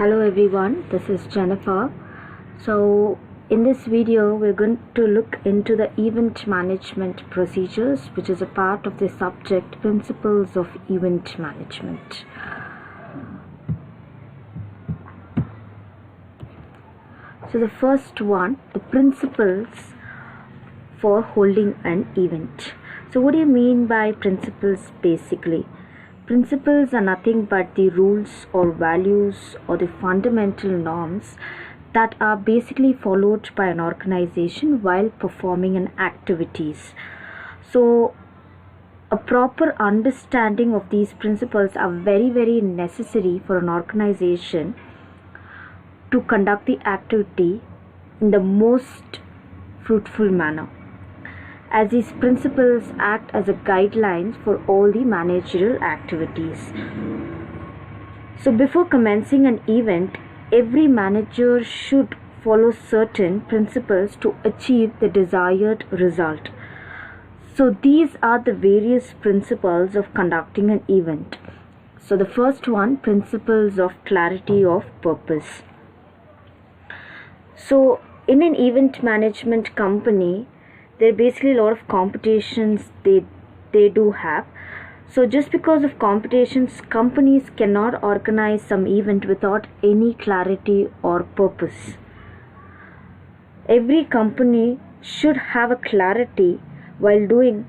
Hello everyone, this is Jennifer. So in this video we're going to look into the event management procedures, which is a part of the subject principles of event management. So the first one, the principles for holding an event. So what do you mean by principles basically? Principles are nothing but the rules or values or the fundamental norms that are basically followed by an organization while performing an activities. So a proper understanding of these principles are very necessary for an organization to conduct the activity in the most fruitful manner, as these principles act as a guidelines for all the managerial activities. So before commencing an event, every manager should follow certain principles to achieve the desired result. So these are the various principles of conducting an event. So the first one, principles of clarity of purpose. So in an event management company, there are basically a lot of competitions they do have. So just because of competitions, companies cannot organize some event without any clarity or purpose. Every company should have a clarity while doing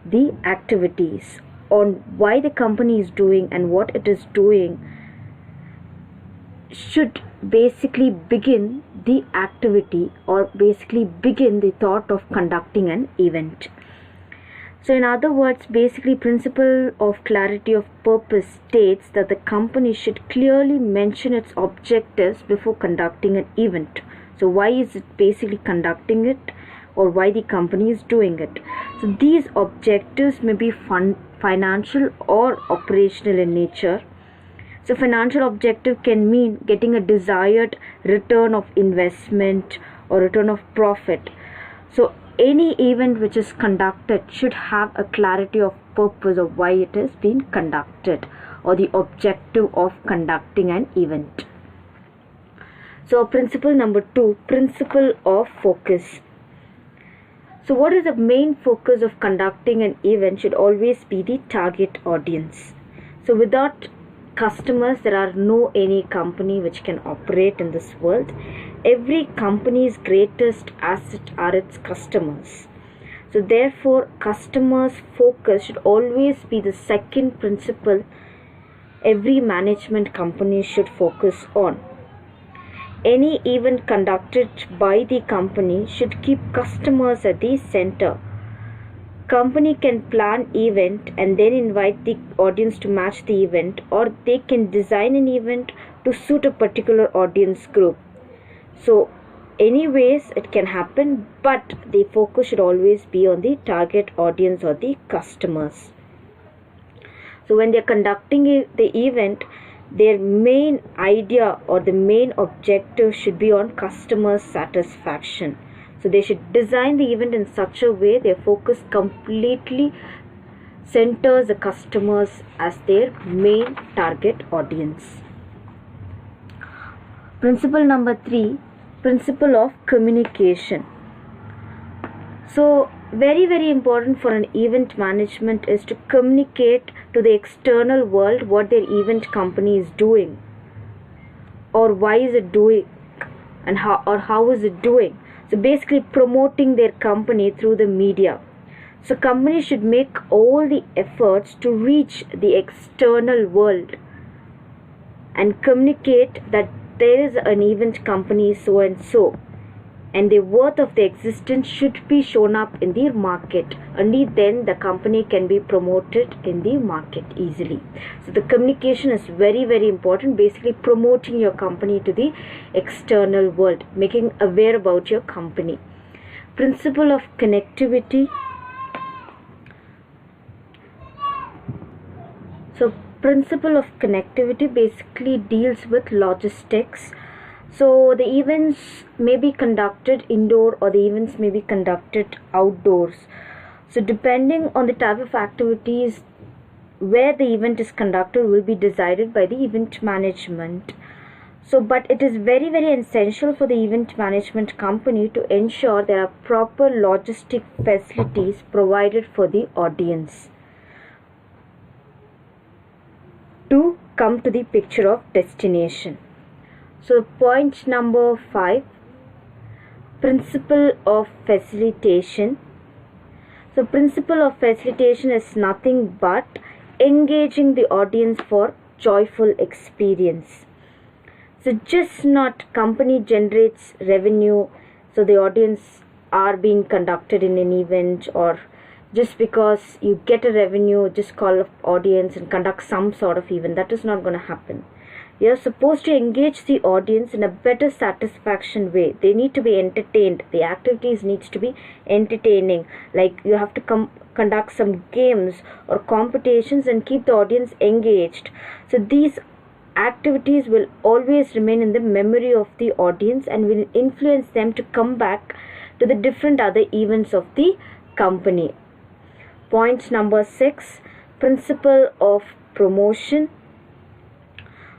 the activities on why the company is doing and what it is doing should basically begin the activity or basically begin the thought of conducting an event. So in other words, basically principle of clarity of purpose states that the company should clearly mention its objectives before conducting an event. So why is it basically conducting it or why the company is doing it? So these objectives may be financial or operational in nature. So financial objective can mean getting a desired return of investment or return of profit. So any event which is conducted should have a clarity of purpose of why it is being conducted or the objective of conducting an event. So principle number 2, principle of focus. So what is the main focus of conducting an event should always be the target audience. So without customers, there are no any company which can operate in this world. Every company's greatest asset are its customers. So therefore, customers' focus should always be the second principle every management company should focus on. Any event conducted by the company should keep customers at the center. Company can plan event and then invite the audience to match the event, or they can design an event to suit a particular audience group. So anyways it can happen, but the focus should always be on the target audience or the customers. So when they are conducting the event, their main idea or the main objective should be on customer satisfaction. So they should design the event in such a way their focus completely centers the customers as their main target audience. Principle number 3, principle of communication. So very important for an event management is to communicate to the external world what their event company is doing, or why is it doing, and how is it doing. So basically promoting their company through the media. So companies should make all the efforts to reach the external world and communicate that there is an event company so and so, and the worth of the existence should be shown up in the market. Only then the company can be promoted in the market easily. So the communication is very important, basically promoting your company to the external world, making aware about your company. Principle of connectivity. So principle of connectivity basically deals with logistics. So the events may be conducted indoor or the events may be conducted outdoors. So depending on the type of activities, where the event is conducted will be decided by the event management. So, but it is very, very essential for the event management company to ensure there are proper logistic facilities provided for the audience to come to the picture of destination. So, point number 5, principle of facilitation. So, principle of facilitation is nothing but engaging the audience for joyful experience. So just not company generates revenue, so the audience are being conducted in an event, or just because you get a revenue, just call up audience and conduct some sort of event. That is not going to happen. You're supposed to engage the audience in a better satisfaction way. They need to be entertained. The activities needs to be entertaining. Like you have to conduct some games or competitions and keep the audience engaged. So these activities will always remain in the memory of the audience and will influence them to come back to the different other events of the company. Point number 6, principle of promotion.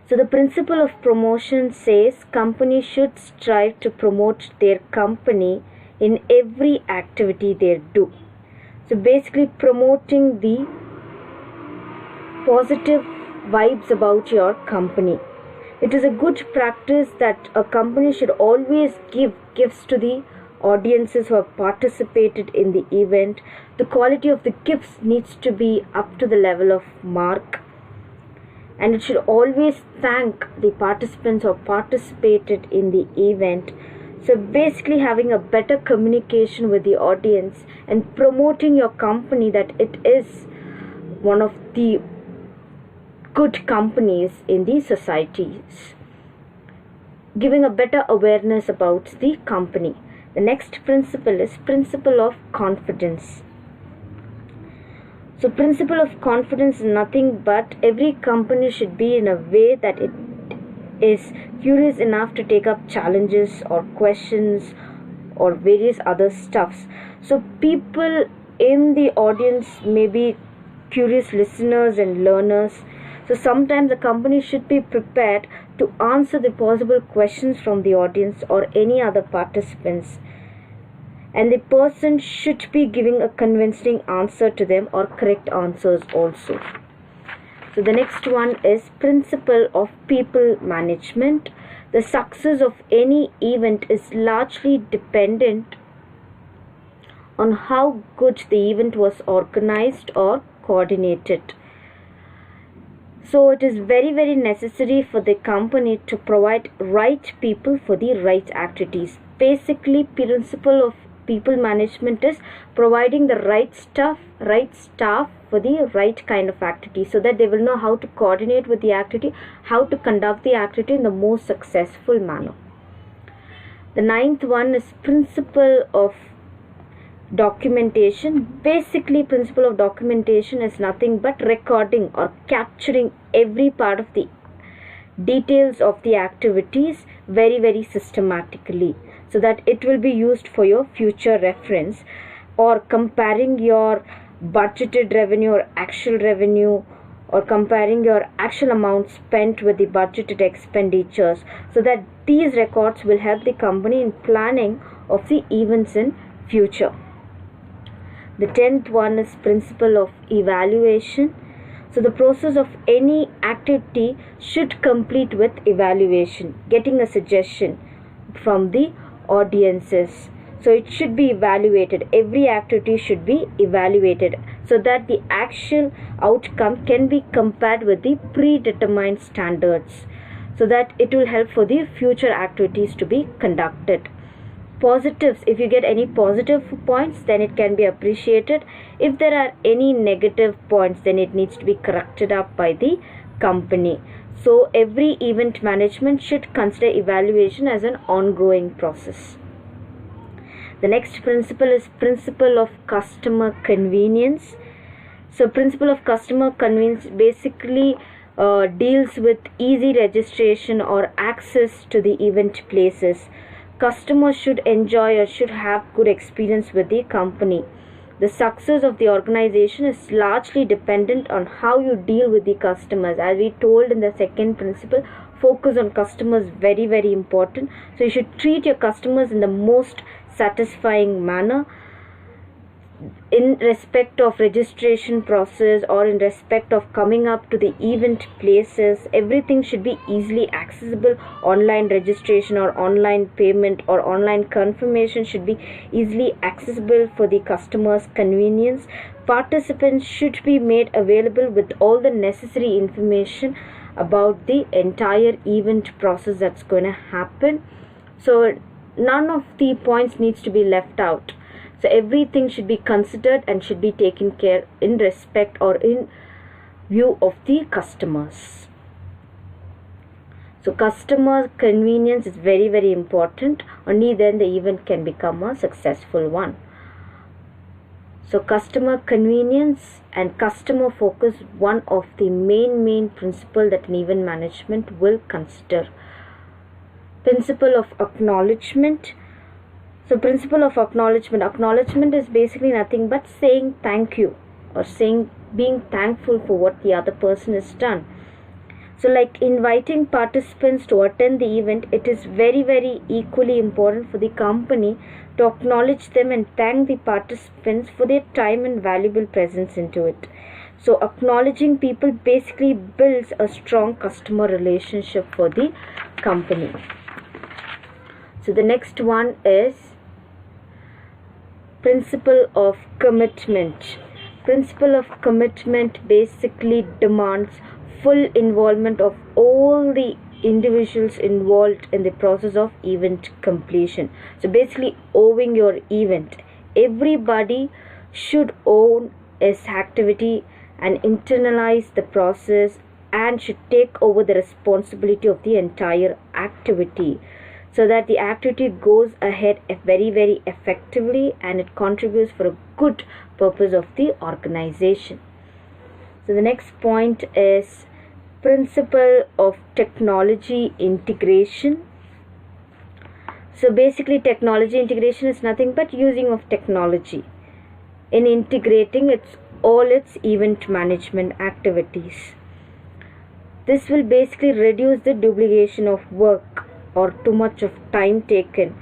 So the principle of promotion says companies should strive to promote their company in every activity they do. So basically promoting the positive vibes about your company. It is a good practice that a company should always give gifts to the audiences who have participated in the event. The quality of the gifts needs to be up to the level of mark, and it should always thank the participants who participated in the event. So basically having a better communication with the audience and promoting your company that it is one of the good companies in the societies, giving a better awareness about the company. The next principle is principle of confidence. So principle of confidence is nothing but every company should be in a way that it is curious enough to take up challenges or questions or various other stuffs. So people in the audience may be curious listeners and learners. So sometimes the company should be prepared to answer the possible questions from the audience or any other participants, and the person should be giving a convincing answer to them or correct answers also. So the next one is principle of people management. The success of any event is largely dependent on how good the event was organized or coordinated. So it is very, very necessary for the company to provide right people for the right activities. Basically, principle of people management is providing the right staff for the right kind of activity, so that they will know how to coordinate with the activity, how to conduct the activity in the most successful manner. The ninth one is principle of documentation. Basically, principle of documentation is nothing but recording or capturing every part of the details of the activities very, very systematically, so that it will be used for your future reference, or comparing your budgeted revenue or actual revenue, or comparing your actual amount spent with the budgeted expenditures, so that these records will help the company in planning of the events in future. The 10th one is principle of evaluation. So the process of any activity should complete with evaluation, getting a suggestion from the audiences. So it should be evaluated. Every activity should be evaluated so that the actual outcome can be compared with the predetermined standards, so that it will help for the future activities to be conducted. Positives, if you get any positive points, then it can be appreciated. If there are any negative points, then it needs to be corrected up by the company. So every event management should consider evaluation as an ongoing process. The next principle is principle of customer convenience. So principle of customer convenience basically deals with easy registration or access to the event places. Customers should enjoy or should have good experience with the company. The success of the organization is largely dependent on how you deal with the customers. As we told in the second principle, focus on customers very, very important. So you should treat your customers in the most satisfying manner. In respect of registration process or in respect of coming up to the event places, everything should be easily accessible. Online registration or online payment or online confirmation should be easily accessible for the customer's convenience. Participants should be made available with all the necessary information about the entire event process that's going to happen. So none of the points needs to be left out. So everything should be considered and should be taken care in respect or in view of the customers. So customer convenience is very, very important. Only then the event can become a successful one. So customer convenience and customer focus, one of the main principle that an event management will consider. Principle of acknowledgement. So principle of acknowledgement. Acknowledgement is basically nothing but saying thank you or being thankful for what the other person has done. So like inviting participants to attend the event, it is very, very equally important for the company to acknowledge them and thank the participants for their time and valuable presence into it. So acknowledging people basically builds a strong customer relationship for the company. So the next one is principle of commitment. Principle of commitment basically demands full involvement of all the individuals involved in the process of event completion. So basically owning your event. Everybody should own its activity and internalize the process and should take over the responsibility of the entire activity, so that the activity goes ahead very, very effectively and it contributes for a good purpose of the organization. So the next point is principle of technology integration. So basically technology integration is nothing but using of technology in integrating all its event management activities. This will basically reduce the duplication of work or too much of time taken,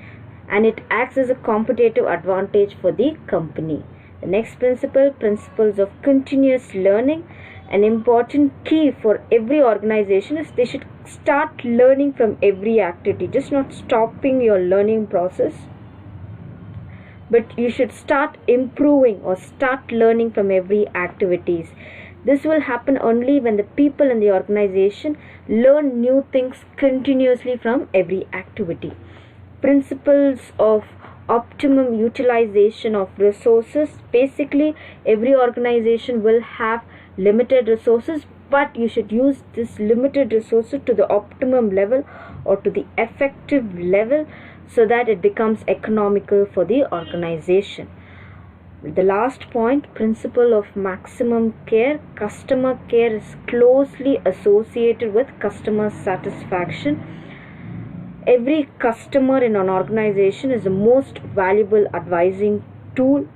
and it acts as a competitive advantage for the company. The next principle, principles of continuous learning. An important key for every organization is they should start learning from every activity, just not stopping your learning process, but you should start improving or start learning from every activities. This will happen only when the people in the organization learn new things continuously from every activity. Principles of optimum utilization of resources. Basically, every organization will have limited resources, but you should use this limited resources to the optimum level or to the effective level so that it becomes economical for the organization. The last point, principle of maximum care. Customer care is closely associated with customer satisfaction. Every customer in an organization is the most valuable advertising tool.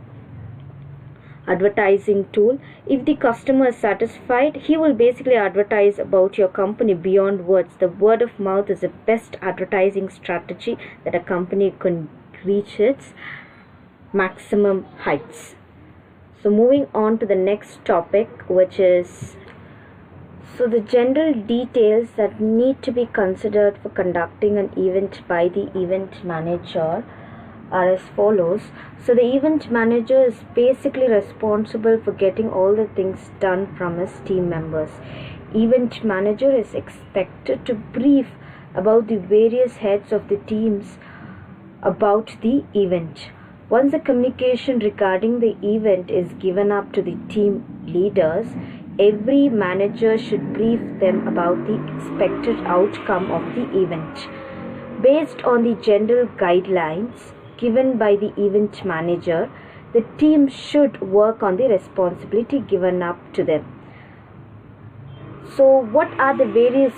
If the customer is satisfied, he will basically advertise about your company beyond words. The word of mouth is the best advertising strategy that a company can reach its maximum heights. So moving on to the next topic, which is the general details that need to be considered for conducting an event by the event manager are as follows. So the event manager is basically responsible for getting all the things done from his team members. Event manager is expected to brief about the various heads of the teams about the event. Once the communication regarding the event is given up to the team leaders, every manager should brief them about the expected outcome of the event. Based on the general guidelines given by the event manager, the team should work on the responsibility given up to them. So what are the various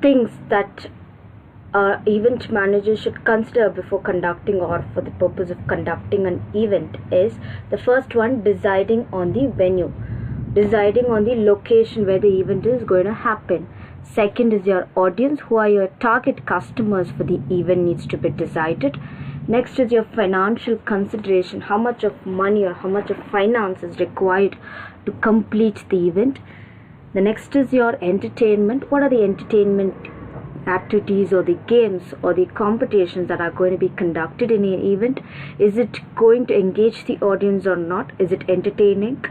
things that event manager should consider before conducting or for the purpose of conducting an event is the first one, deciding on the venue. deciding on the location where the event is going to happen. Second is your audience, who are your target customers for the event, needs to be decided. Next is your financial consideration, how much of money or how much of finance is required to complete the event. The next is your entertainment, what are the entertainment activities or the games or the competitions that are going to be conducted in an event. Is it going to engage the audience or not? Is it entertaining?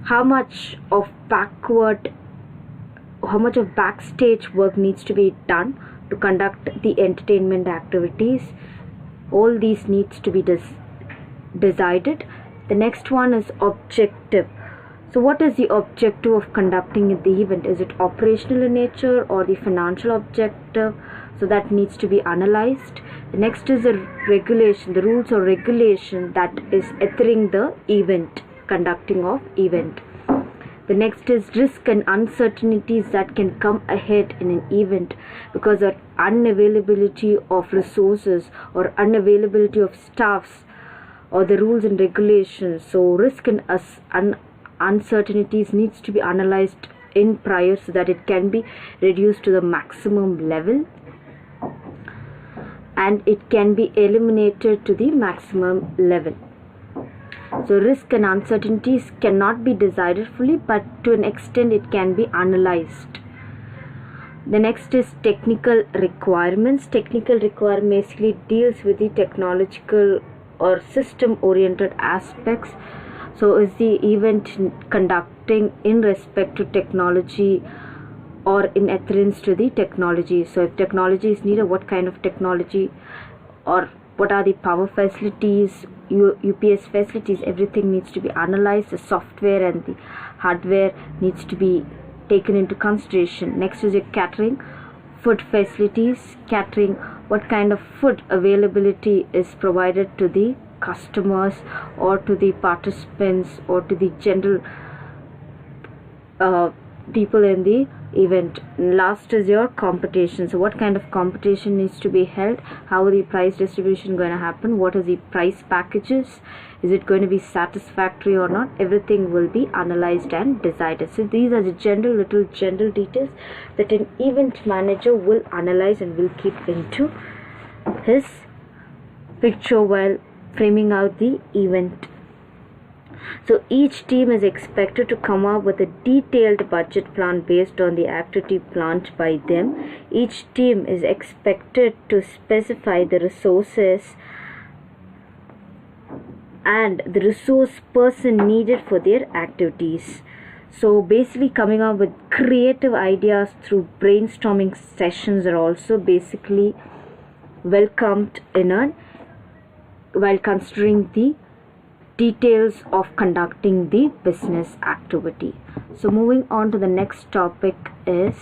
How much of backstage work needs to be done to conduct the entertainment activities? All these needs to be decided. The next one is objective. So what is the objective of conducting the event? Is it operational in nature or the financial objective? So that needs to be analyzed. The next is the regulation, the rules or regulation that is adhering the event, conducting of event. The next is risk and uncertainties that can come ahead in an event because of unavailability of resources or unavailability of staffs or the rules and regulations. So risk and uncertainties needs to be analyzed in prior so that it can be reduced to the maximum level and it can be eliminated to the maximum level. So risk and uncertainties cannot be decided fully, but to an extent it can be analyzed. The next is technical requirements. Technical requirement basically deals with the technological or system oriented aspects. So is the event conducting in respect to technology or in adherence to the technology? So if technology is needed, what kind of technology or what are the power facilities, UPS facilities, everything needs to be analyzed. The software and the hardware needs to be taken into consideration. Next is your catering, food facilities. Catering, what kind of food availability is provided to the customers or to the participants or to the general people in the event. Last is your competition. So what kind of competition needs to be held? How are the price distribution going to happen? What are the price packages? Is it going to be satisfactory or not? Everything will be analyzed and decided. So these are the general details that an event manager will analyze and will keep into his picture while framing out the event. So each team is expected to come up with a detailed budget plan based on the activity planned by them. Each team is expected to specify the resources and the resource person needed for their activities. So basically coming up with creative ideas through brainstorming sessions are also basically welcomed while considering the details of conducting the business activity. So moving on to the next topic is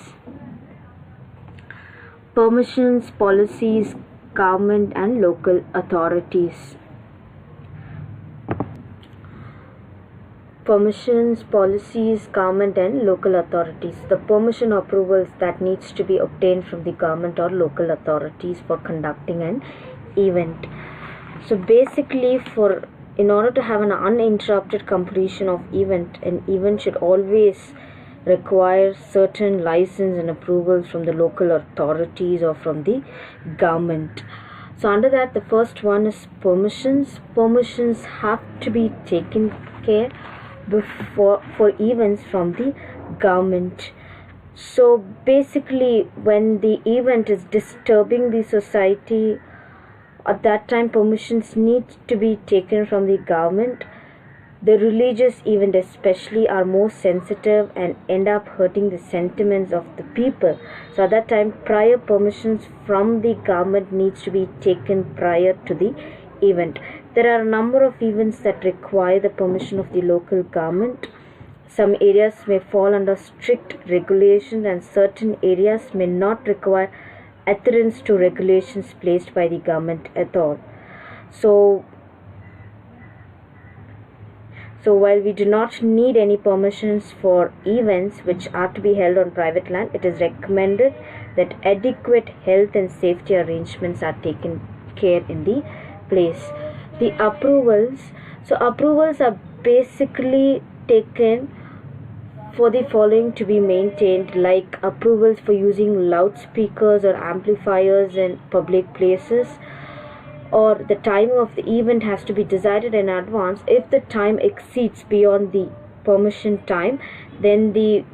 permissions, policies, government and local authorities. Permissions, policies, government and local authorities. The permission approvals that needs to be obtained from the government or local authorities for conducting an event. So basically in order to have an uninterrupted completion of event, an event should always require certain license and approvals from the local authorities or from the government. So under that, the first one is permissions. Permissions have to be taken care before for events from the government. So basically when the event is disturbing the society, at that time permissions need to be taken from the government. The religious event especially are more sensitive and end up hurting the sentiments of the people. So at that time prior permissions from the government needs to be taken prior to the event. There are a number of events that require the permission of the local government. Some areas may fall under strict regulations and certain areas may not require adherence to regulations placed by the government at all. So while we do not need any permissions for events which are to be held on private land, it is recommended that adequate health and safety arrangements are taken care in the place. The approvals. So approvals are basically taken for the following to be maintained, like approvals for using loudspeakers or amplifiers in public places, or the timing of the event has to be decided in advance. If the time exceeds beyond the permission time, then the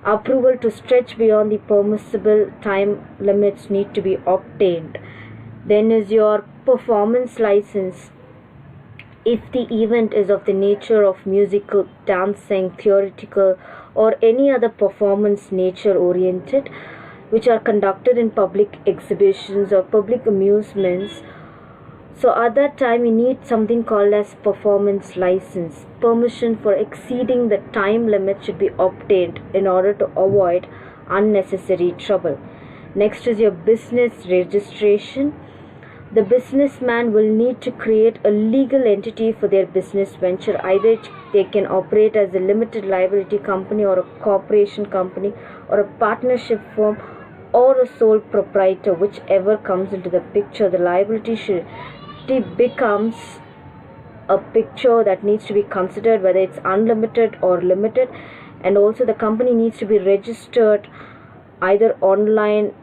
approval to stretch beyond the permissible time limits need to be obtained. Then is your performance license. If the event is of the nature of musical, dancing, theatrical, or any other performance nature oriented, which are conducted in public exhibitions or public amusements, so at that time you need something called as performance license. Permission for exceeding the time limit should be obtained in order to avoid unnecessary trouble. Next is your business registration. The businessman will need to create a legal entity for their business venture. Either they can operate as a limited liability company or a corporation company or a partnership firm or a sole proprietor, whichever comes into the picture. The liability becomes a picture that needs to be considered, whether it's unlimited or limited, and also the company needs to be registered either online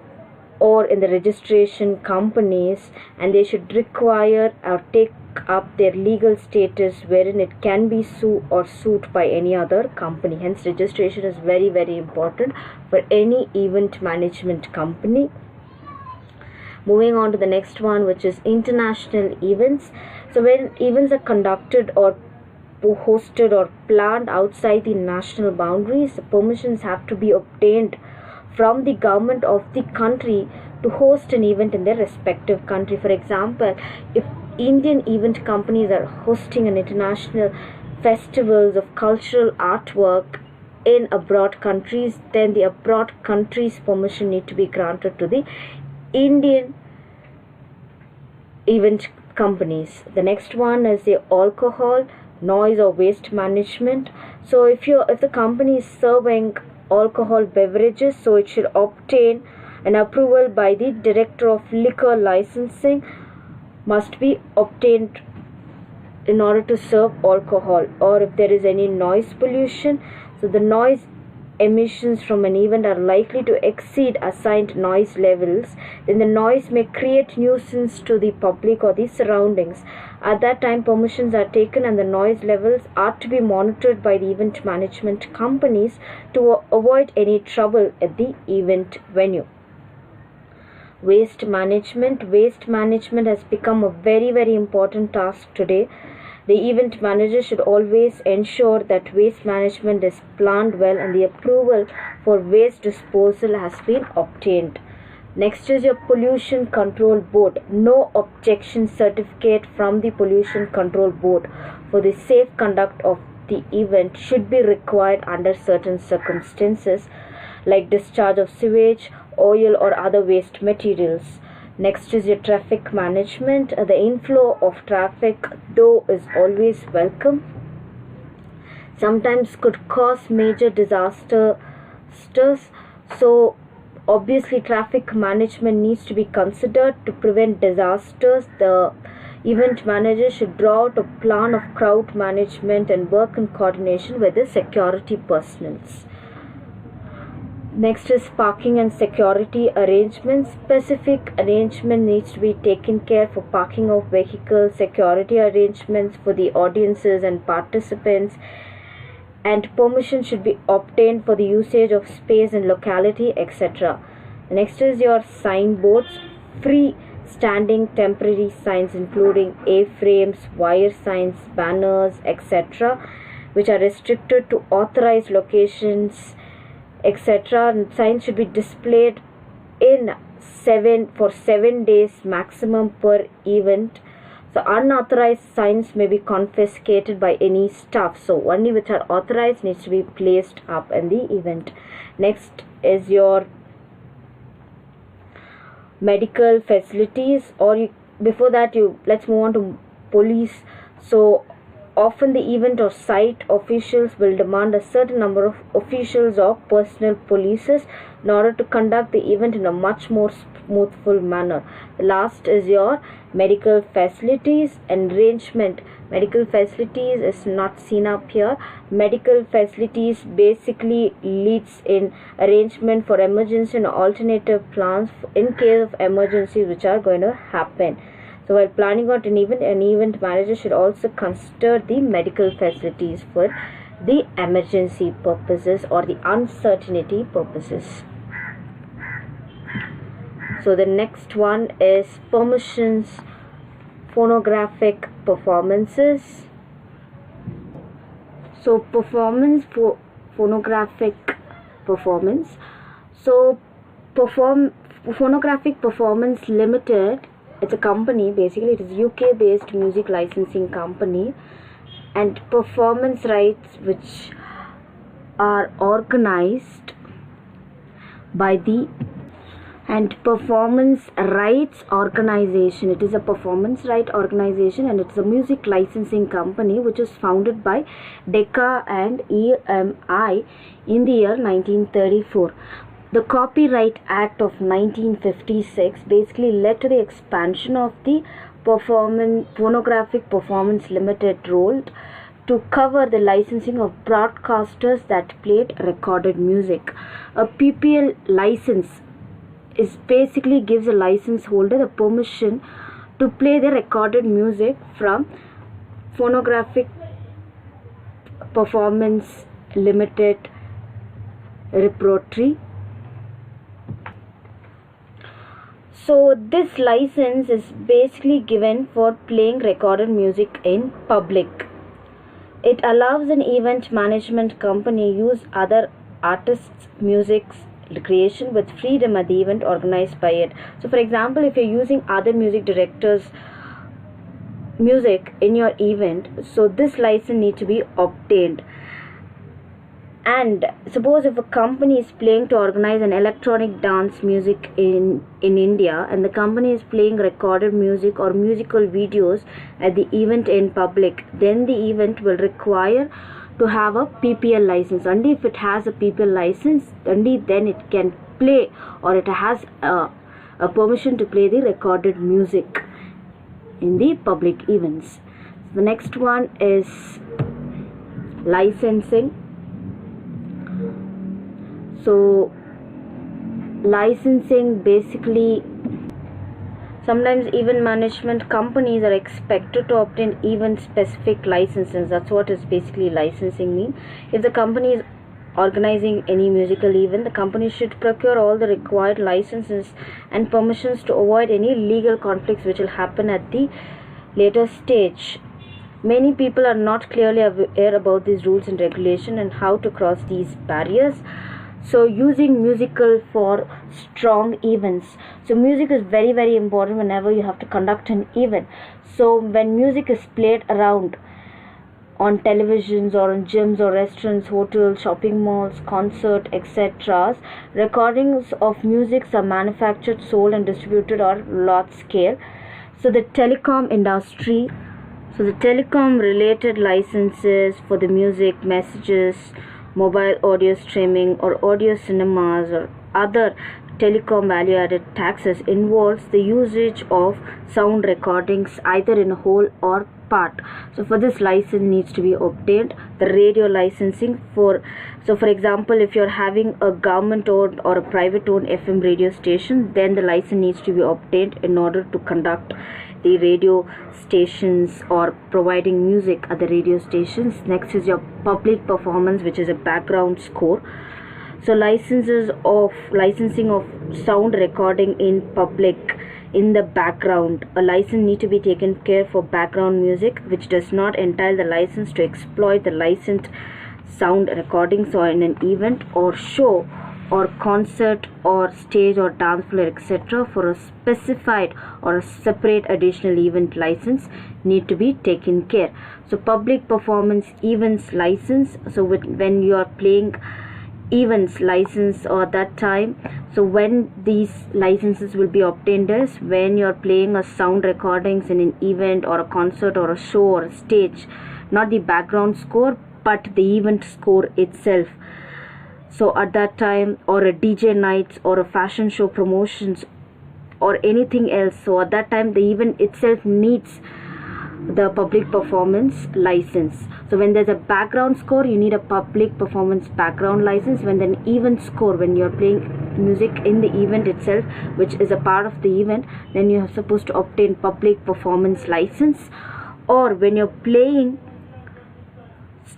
or in the registration companies, and they should require or take up their legal status wherein it can be sued by any other company. Hence registration is very, very important for any event management company. Moving on to the next one, which is international events. So when events are conducted or hosted or planned outside the national boundaries, the permissions have to be obtained from the government of the country to host an event in their respective country. For example, if Indian event companies are hosting an international festivals of cultural artwork in abroad countries, then the abroad countries' permission need to be granted to the Indian event companies. The next one is the alcohol, noise or waste management. So if the company is serving alcohol beverages, so it should obtain an approval by the director of liquor licensing must be obtained in order to serve alcohol. Or if there is any noise pollution, so the noise emissions from an event are likely to exceed assigned noise levels, then the noise may create nuisance to the public or the surroundings. At that time, permissions are taken and the noise levels are to be monitored by the event management companies to avoid any trouble at the event venue. Waste management. Waste management has become a very, very important task today. The event manager should always ensure that waste management is planned well and the approval for waste disposal has been obtained. Next is your pollution control board. No objection certificate from the pollution control board for the safe conduct of the event should be required under certain circumstances, like discharge of sewage, oil or other waste materials. Next is your traffic management. The inflow of traffic, though, is always welcome, sometimes could cause major disasters. So obviously traffic management needs to be considered to prevent disasters. The event manager should draw out a plan of crowd management and work in coordination with the security personnel. Next is parking and security arrangements. Specific arrangement needs to be taken care for parking of vehicles, security arrangements for the audiences and participants, and permission should be obtained for the usage of space and locality, etc. Next is your signboards. Free standing temporary signs including A-frames, wire signs, banners, etc., which are restricted to authorized locations, etc. And signs should be displayed for 7 days maximum per event. So unauthorized signs may be confiscated by any staff. So only which are authorized needs to be placed up in the event. Next is your medical facilities, or before that let's move on to police. So often the event or site officials will demand a certain number of officials or personal polices in order to conduct the event in a much more smoothful manner. The last is your medical facilities and arrangement Medical facilities is not seen up here. Medical facilities basically leads in arrangement for emergency and alternative plans in case of emergencies which are going to happen. So while planning out an event manager should also consider the medical facilities for the emergency purposes or the uncertainty purposes. So the next one is permissions, phonographic performances. So performance for phonographic performance. So Phonographic Performance Limited, it's a company, basically it is UK based music licensing company, and performance rights which are organized by the performance rights organization. It is a performance right organization and it's a music licensing company which is founded by Decca and EMI in the year 1934. The Copyright Act of 1956 basically led to the expansion of the Phonographic Performance Limited role to cover the licensing of broadcasters that played recorded music. A PPL license is basically gives a license holder the permission to play the recorded music from Phonographic Performance Limited repertory. So this license is basically given for playing recorded music in public. It allows an event management company use other artists' music's creation with freedom at the event organized by it. So for example, if you're using other music directors' music in your event, so this license needs to be obtained. And suppose if a company is playing to organize an electronic dance music in India, and the company is playing recorded music or musical videos at the event in public, then the event will require to have a PPL license. Only if it has a PPL license, only then it can play, or it has a permission to play the recorded music in the public events. The next one is licensing. So licensing basically, sometimes event management companies are expected to obtain event specific licenses. That's what is basically licensing mean. If the company is organizing any musical event, the company should procure all the required licenses and permissions to avoid any legal conflicts which will happen at the later stage. Many people are not clearly aware about these rules and regulation and how to cross these barriers. So using musical for strong events. So music is very, very important whenever you have to conduct an event. So when music is played around on televisions or in gyms or restaurants, hotels, shopping malls, concert, etc., recordings of music are manufactured, sold and distributed on large scale. So the telecom industry, so the telecom related licenses for the music, messages, mobile audio streaming or audio cinemas or other telecom value added taxes involves the usage of sound recordings either in whole or part. So for this, license needs to be obtained. The radio licensing for, so for example, if you're having a government owned or a private owned FM radio station, then the license needs to be obtained in order to conduct the radio stations or providing music at the radio stations. Next is your public performance, which is a background score. So licensing of sound recording in public in the background. A license need to be taken care for background music which does not entail the license to exploit the licensed sound recordings or in an event or show or concert or stage or dance floor, etc. for a specified or a separate additional event license need to be taken care. So public performance events license, so when you are playing events license or that time, so when these licenses will be obtained is when you are playing a sound recordings in an event or a concert or a show or a stage, not the background score but the event score itself. So at that time, or a DJ nights or a fashion show promotions or anything else, so at that time the event itself needs the public performance license. So when there's a background score, you need a public performance background license. When an event score, when you're playing music in the event itself, which is a part of the event, then you're supposed to obtain public performance license. Or when you're playing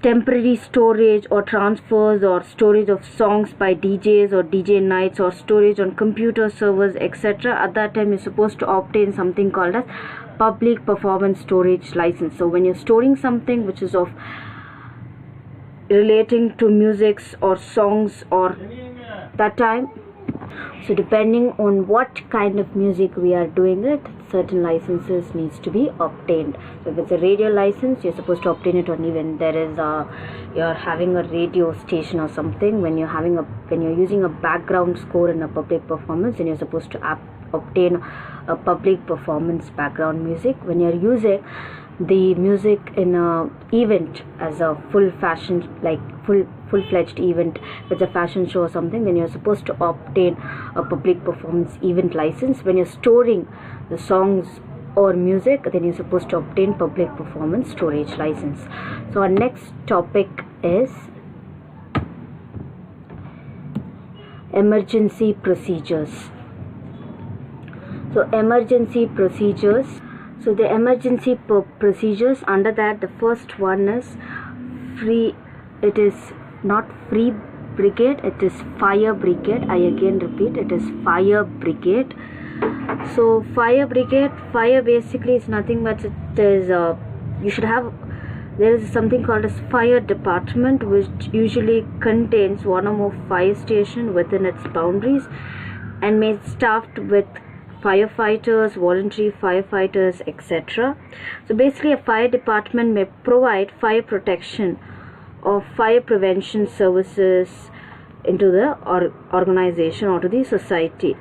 temporary storage or transfers or storage of songs by DJs or DJ nights or storage on computer servers, etc., at that time you're supposed to obtain something called as public performance storage license. So when you're storing something which is of relating to musics or songs or that time, so depending on what kind of music we are doing it, certain licenses needs to be obtained. So if it's a radio license, you're supposed to obtain it on even there is you're having a radio station or something. When you're using a background score in a public performance, then you're supposed to obtain a public performance background music. When you're using the music in a event as a full-fledged event, if it's a fashion show or something, then you're supposed to obtain a public performance event license. When you're storing the songs or music, then you're supposed to obtain public performance storage license. So our next topic is emergency procedures. So emergency procedures. So the emergency procedures, under that the first one is it is not free brigade, it is fire brigade. I again repeat, it is fire brigade. So fire brigade, fire basically is nothing but it is there is something called as fire department, which usually contains one or more fire station within its boundaries and may be staffed with firefighters, voluntary firefighters, etc. So basically a fire department may provide fire protection or fire prevention services into the organization or to the society.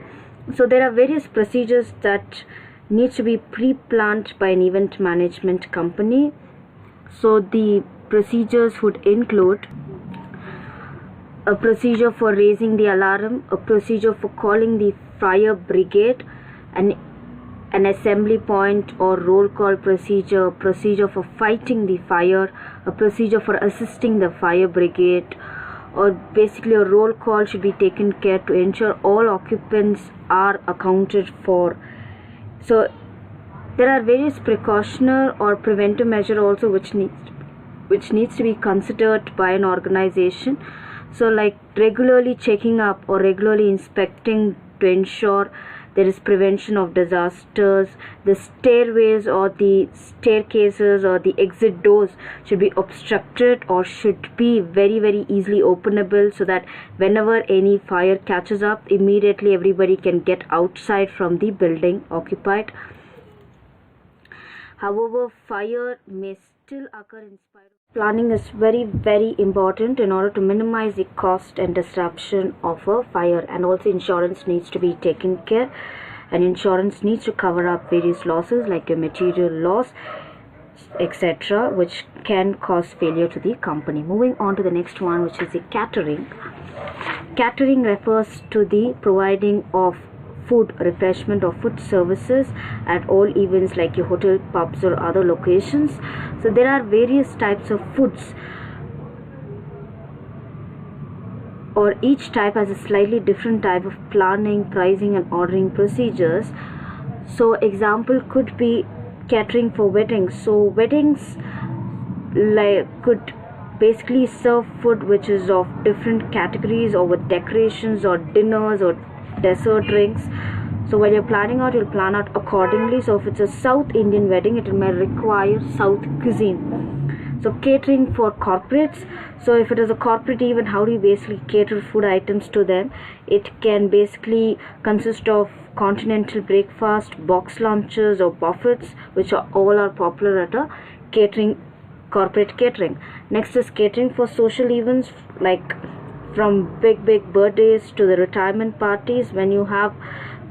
So there are various procedures that need to be pre-planned by an event management company. So the procedures would include a procedure for raising the alarm, a procedure for calling the fire brigade, an assembly point or roll call procedure, procedure for fighting the fire, a procedure for assisting the fire brigade, or basically a roll call should be taken care to ensure all occupants are accounted for. So there are various precautionary or preventive measures also which needs to be considered by an organization. So like regularly checking up or regularly inspecting to ensure there is prevention of disasters. The stairways or the staircases or the exit doors should be obstructed or should be very, very easily openable, so that whenever any fire catches up, immediately everybody can get outside from the building occupied. However, fire may still occur in spite of planning is very, very important in order to minimize the cost and disruption of a fire, and also insurance needs to be taken care, and insurance needs to cover up various losses like a material loss, etc., which can cause failure to the company. Moving on to the next one, which is the catering. Catering refers to the providing of food, refreshment or food services at all events like your hotel, pubs or other locations. So there are various types of foods, or each type has a slightly different type of planning, pricing and ordering procedures. So example could be catering for weddings. So weddings could basically serve food which is of different categories, or with decorations or dinners or dessert drinks. So when you're planning out, you'll plan out accordingly. So if it's a South Indian wedding, it may require South cuisine. So catering for corporates. So if it is a corporate event, how do you basically cater food items to them? It can basically consist of continental breakfast, box lunches or buffets, which all are popular at a corporate catering. Next is catering for social events, like from big birthdays to the retirement parties. When you have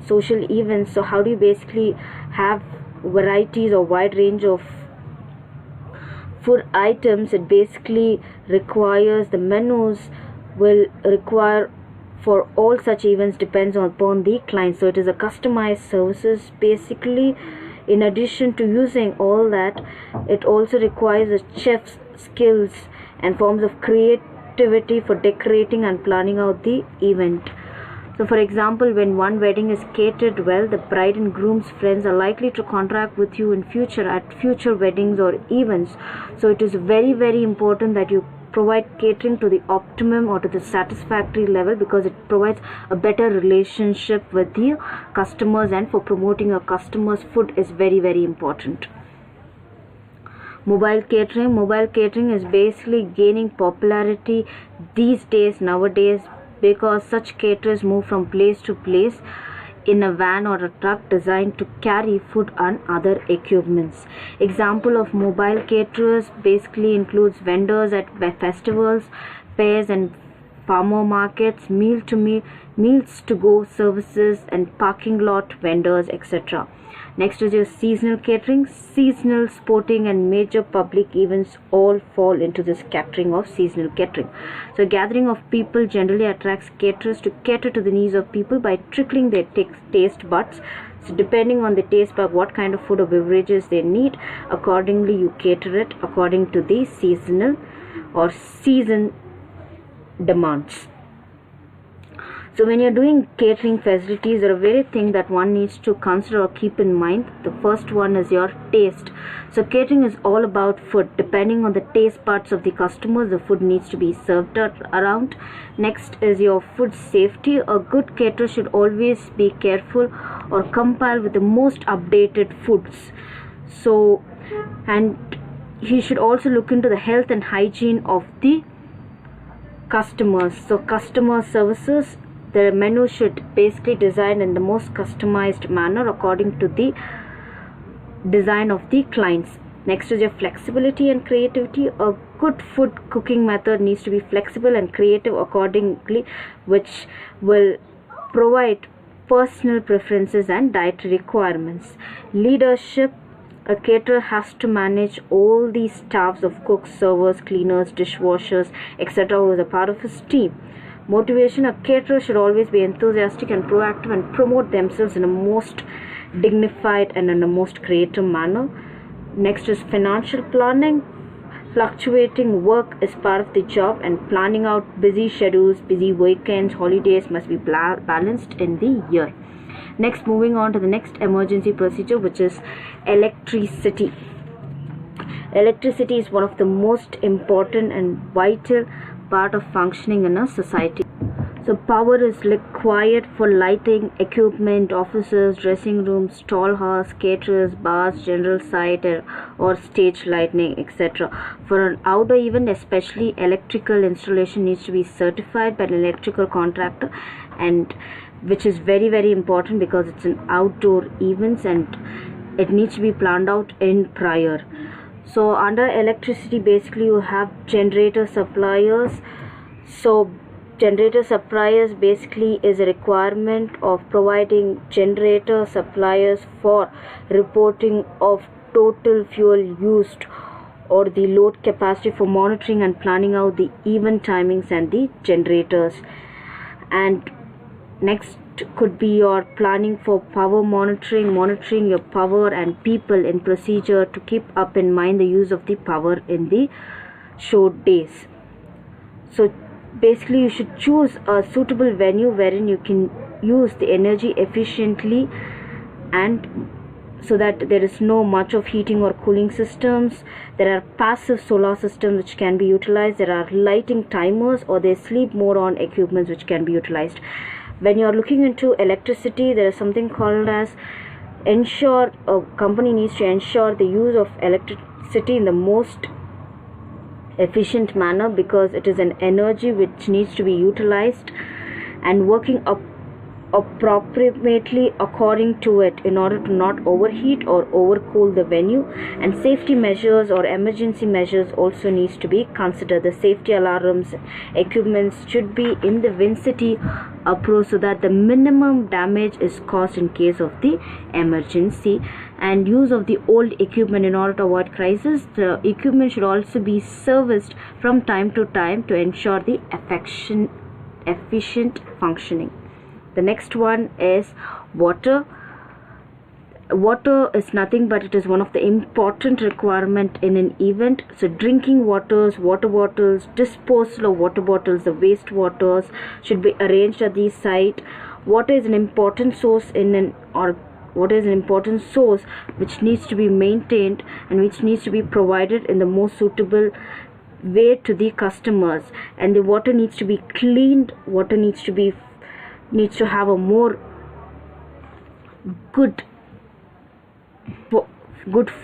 social events, so how do you basically have varieties or wide range of food items? It basically requires the menus will require for all such events depends upon the client. So it is a customized services basically In addition to using all that, it also requires a chef's skills and forms of creativity for decorating and planning out the event. So for example, when one wedding is catered well, the bride and groom's friends are likely to contract with you in future at future weddings or events. So it is very, very important that you provide catering to the optimum or to the satisfactory level, because it provides a better relationship with the customers, and for promoting your customers' food is very, very important. Mobile catering is basically gaining popularity these days nowadays, because such caterers move from place to place in a van or a truck designed to carry food and other equipments. Example of mobile caterers basically includes vendors at festivals, fairs and farmer markets, meals to go services, and parking lot vendors, etc. Next is your seasonal catering. Seasonal, sporting and major public events all fall into this catering of seasonal catering. So a gathering of people generally attracts caterers to cater to the needs of people by trickling their taste buds. So depending on the taste bud, what kind of food or beverages they need, accordingly you cater it according to the seasonal or season demands. So when you're doing catering facilities, there are various things that one needs to consider or keep in mind. The first one is your taste. So catering is all about food. Depending on the taste buds of the customers, the food needs to be served around. Next is your food safety. A good caterer should always be careful or compile with the most updated foods. So, and he should also look into the health and hygiene of the customers. So customer services, the menu should basically design in the most customized manner according to the design of the clients. Next is your flexibility and creativity. A good food cooking method needs to be flexible and creative accordingly, which will provide personal preferences and dietary requirements. Leadership. A caterer has to manage all these staffs of cooks, servers, cleaners, dishwashers, etc. who is a part of his team. Motivation. A caterer should always be enthusiastic and proactive and promote themselves in a most dignified and in a most creative manner. Next is financial planning. Fluctuating work is part of the job, and planning out busy schedules, busy weekends, holidays must be balanced in the year. Next, moving on to the next emergency procedure, which is electricity. Electricity is one of the most important and vital part of functioning in a society. So power is required for lighting, equipment, offices, dressing rooms, stall halls, caterers, bars, general site or stage lighting, etc. For an outdoor event especially, electrical installation needs to be certified by an electrical contractor, and which is very, very important because it's an outdoor events and it needs to be planned out in prior. So under electricity, basically you have generator suppliers. So generator suppliers basically is a requirement of providing generator suppliers for reporting of total fuel used or the load capacity, for monitoring and planning out the event timings and the generators. And next could be your planning for power monitoring your power and people in procedure to keep up in mind the use of the power in the show days. So basically you should choose a suitable venue wherein you can use the energy efficiently, and so that there is no much of heating or cooling systems. There are passive solar systems which can be utilized. There are lighting timers or they sleep mode on equipments which can be utilized. When you are looking into electricity, there is something called as a company needs to ensure the use of electricity in the most efficient manner, because it is an energy which needs to be utilized and working appropriately according to it in order to not overheat or overcool the venue. And safety measures or emergency measures also needs to be considered. The safety alarms equipments should be in the vicinity approach so that the minimum damage is caused in case of the emergency. And use of the old equipment in order to avoid crisis. The equipment should also be serviced from time to time to ensure the efficient functioning. The next one is water. water is nothing but it is one of the important requirement in an event. So drinking waters, water bottles, disposal of water bottles, the waste waters should be arranged at the site. Water is an important source which needs to be maintained and which needs to be provided in the most suitable way to the customers. And the water needs to be cleaned. Water needs to have a more good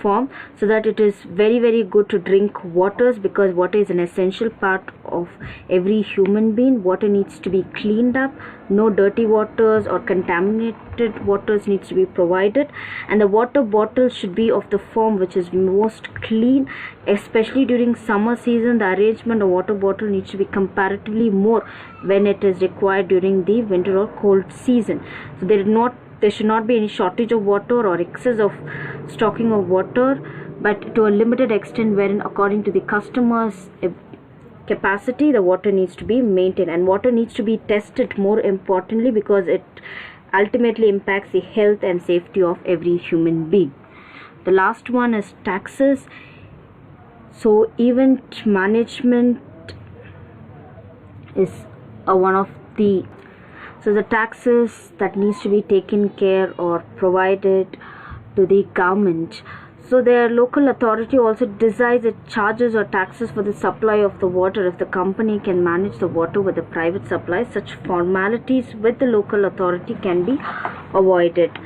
form, so that it is very, very good to drink waters, because water is an essential part of every human being. Water needs to be cleaned up. No dirty waters or contaminated waters needs to be provided, and the water bottle should be of the form which is most clean. Especially during summer season, the arrangement of water bottle needs to be comparatively more when it is required during the winter or cold season. So there should not be any shortage of water or excess of stocking of water, but to a limited extent, wherein according to the customer's capacity, the water needs to be maintained. And water needs to be tested, more importantly, because it ultimately impacts the health and safety of every human being. The last one is taxes. So event management is one of the taxes that needs to be taken care or provided to the government. So their local authority also decides the charges or taxes for the supply of the water. If the company can manage the water with a private supply, such formalities with the local authority can be avoided.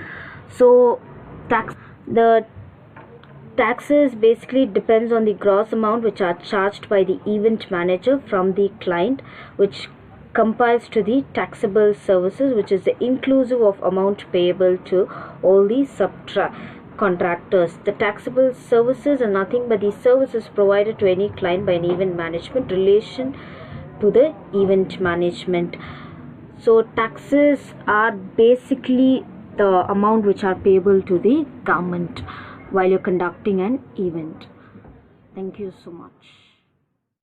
So the taxes basically depends on the gross amount which are charged by the event manager from the client, which compiles to the taxable services, which is the inclusive of amount payable to all the subcontractors. The taxable services are nothing but the services provided to any client by an event management relation to the event management. So taxes are basically the amount which are payable to the government while you're conducting an event. Thank you so much.